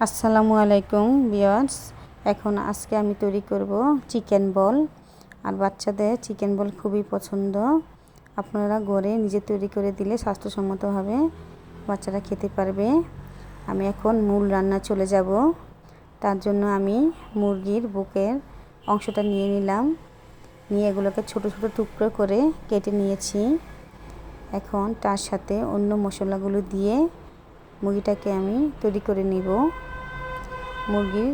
আসসালামু আলাইকুম ভিউয়ার্স। আজকে আমি তৈরি করব চিকেন বল। আর বাচ্চাদের চিকেন বল খুবই পছন্দ। আপনারা ঘরে নিজে তৈরি করে দিলে স্বাস্থ্যসম্মতভাবে বাচ্চারা খেতে পারবে। আমি এখন মূল রান্না চলে যাব। তার জন্য আমি মুরগির বুকের অংশটা নিয়ে নিলাম, নিয়ে এগুলোকে ছোট ছোট টুকরো করে কেটে নিয়েছি। এখন তার সাথে অন্য মশলাগুলো দিয়ে মুরগিটাকে আমি তৈরি করে নিব। মুরগির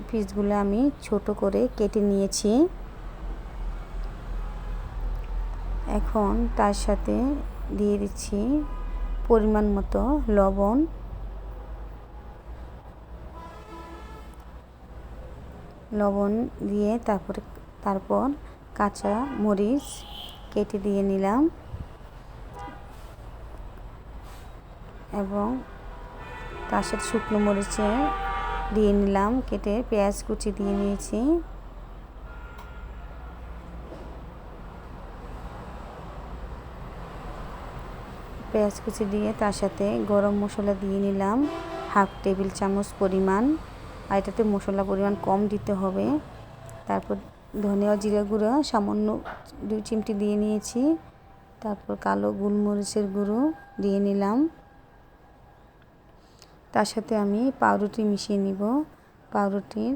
পিসগুলো আমি ছোট করে কেটে নিয়েছি। এখন তার সাথে দিয়ে দিচ্ছি পরিমাণ মতো লবণ দিয়ে তারপর কাঁচা মরিচ কেটে দিয়ে নিলাম এবং তার সাথে শুকনো মরিচে দিয়ে নিলাম কেটে, পেঁয়াজ কুচি দিয়ে নিয়েছি। পেঁয়াজ কুচি দিয়ে তার সাথে গরম মশলা দিয়ে নিলাম হাফ টেবিল চামচ পরিমাণ, আর এটাতে মশলা পরিমাণ কম দিতে হবে। তারপর ধনিয়া জিরা গুঁড়ো সামান্য 2 চিমটি দিয়ে নিয়েছি। তারপর কালো গোলমরিচের গুঁড়ো দিয়ে নিলাম। তার সাথে আমি পাউরুটি মিশিয়ে নিব। পাউরুটির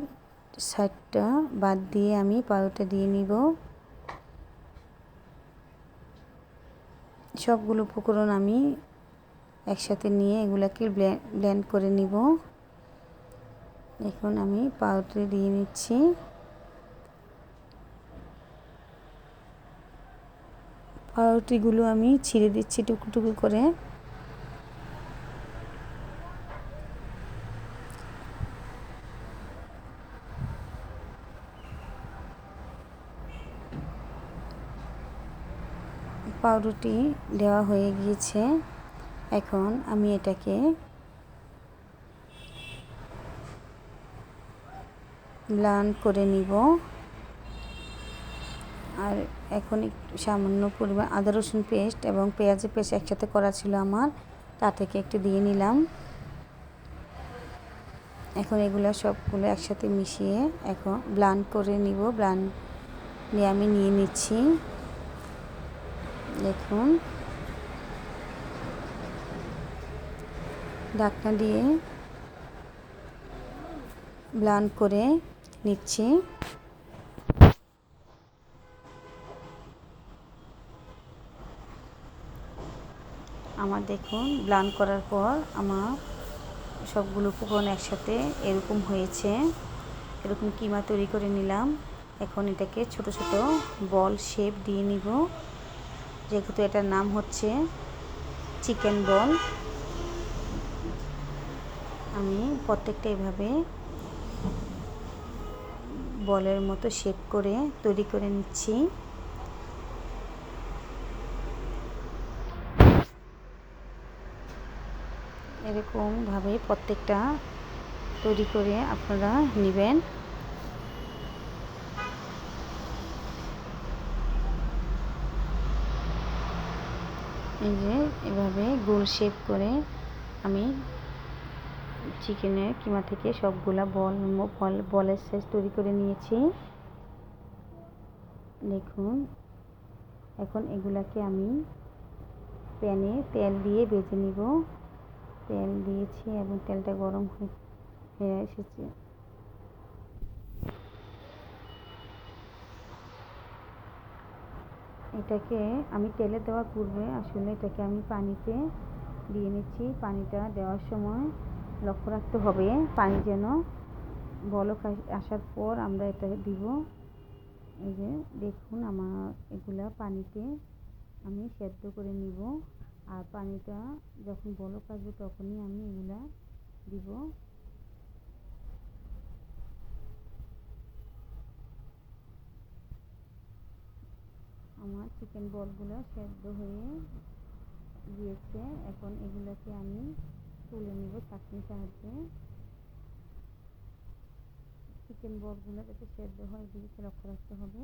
সাইডটা বাদ দিয়ে আমি পাউরুটি দিয়ে নিব। সবগুলো উপকরণ আমি একসাথে নিয়ে এগুলাকে ব্লেন্ড করে নিব। এখন আমি পাউরুটি দিয়ে নিচ্ছি। পাউরুটিগুলো আমি ছিঁড়ে দিচ্ছি টুকরো টুকরো করে। পাউরুটি দেওয়া হয়ে গিয়েছে। এখন আমি এটাকে ব্লেন্ড করে নিব। আর এখন একটু সামান্য পরিমাণ আদা রসুন পেস্ট এবং পেঁয়াজের পেস্ট একসাথে করা ছিল আমার, তা থেকে একটু দিয়ে নিলাম। এখন এগুলো সবগুলো একসাথে মিশিয়ে এখন ব্লেন্ড করে নিব। ব্লেন্ড নিয়ে আমি নিয়ে নিচ্ছি। দেখুন, ঢাকনা দিয়ে ব্লেন্ড করে নিচ্ছি। আমার দেখুন ব্লেন্ড করার পর আমার সবগুলো উপকরণ একসাথে এরকম হয়েছে। এরকম কিমা তৈরি করে নিলাম। এখন এটাকে ছোট ছোট বল শেপ দিয়ে নিব, যেহেতু এটার নাম হচ্ছে চিকেন বল। আমি প্রত্যেকটা এভাবে বলের মতো শেপ করে তৈরি করে নিচ্ছি। এরকমভাবে প্রত্যেকটা তৈরি করে আপনারা নেবেন। এই যে এভাবে গোল শেপ করে আমি চিকেনের কিমা থেকে সবগুলা বলের সাইজ তৈরি করে নিয়েছি। দেখুন, এখন এগুলাকে আমি প্যানে তেল দিয়ে ভেজে নিব। তেল দিয়েছি এবং তেলটা গরম হয়ে এসেছে। এটাকে আমি তেলে দেওয়ার পূর্বে আসলে এটাকে আমি পানিতে দিয়ে নিচ্ছি। পানিটা দেওয়ার সময় লক্ষ্য রাখতে হবে পানি যেন বলক আসার পর আমরা এটা দিব। এই যে দেখুন, আমার এগুলা পানিতে আমি সেদ্ধ করে নিব। আর পানিটা যখন বলক আসবে তখনই আমি এগুলা দিব। আমার চিকেন বলগুলো সেদ্ধ হয়ে গিয়েছে। এখন এগুলাকে আমি তুলে নিব চাটনির সাহায্যে। চিকেন বলগুলো যাতে সেদ্ধ হয় এদিকে লক্ষ্য রাখতে হবে।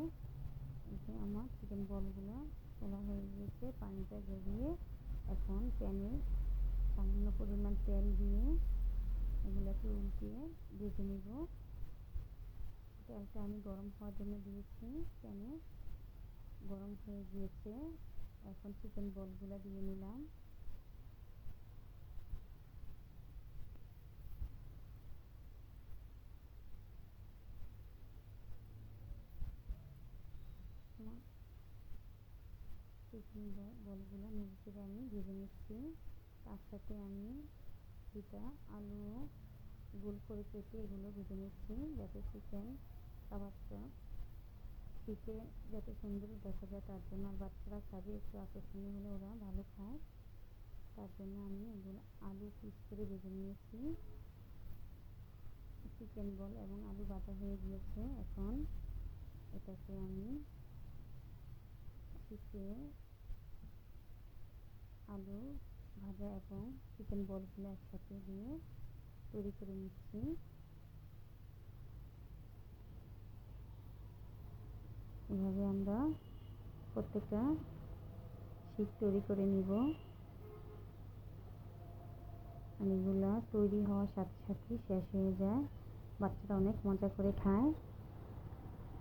এই যে আমার চিকেন বলগুলো তোলা হয়ে গিয়েছে পানিটা ঝরিয়ে। এখন প্যানে সামান্য পরিমাণ তেল দিয়ে এগুলোকে একটু উল্টিয়ে ভেজে নেব। তেলটা আমি গরম হওয়ার জন্য দিয়েছি, প্যানে গরম হয়ে গিয়েছে। এখন চিকেন বলগুলো দিয়ে নিলাম। চিকেন বলগুলো নেড়ে আমি ভেজে নিচ্ছি। তার সাথে আমি দুটা আলু গোল করে কেটে এগুলো ভেজে নিচ্ছি, যাতে চিকেন কাবাবটা পিঠে যাতে সুন্দর দেখা যায় তার জন্য। আর বাচ্চারা খাবে, একটু আকর্ষণীয় হলে ওরা ভালো খায়, তার জন্য আমি এগুলো আলু পিস করে ভেজে নিয়েছি। চিকেন বল এবং আলু ভাজা হয়ে গিয়েছে। এখন এটাকে আমি শিখে আলু ভাজা এবং চিকেন বলগুলো একসাথে দিয়ে তৈরি করে নিচ্ছি। এভাবে আমরা প্রত্যেকটা শিক তৈরি করে নিব। আর এগুলো তৈরি হওয়ার সাথে সাথে শেষ হয়ে যায়, বাচ্চারা অনেক মজা করে খায়।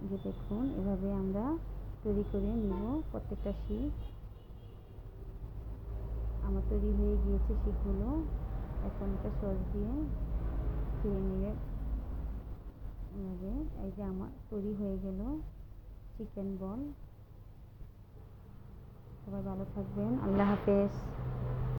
যে দেখুন, এভাবে আমরা তৈরি করে নিব প্রত্যেকটা শিক। আমার তৈরি হয়ে গিয়েছে শিকগুলো। এখন এটা সস দিয়ে খেয়ে নিয়ে এভাবে, এই যে আমার তৈরি হয়ে গেল চিকেন বল। সবাই ভালো থাকবেন, আল্লাহ হাফেজ।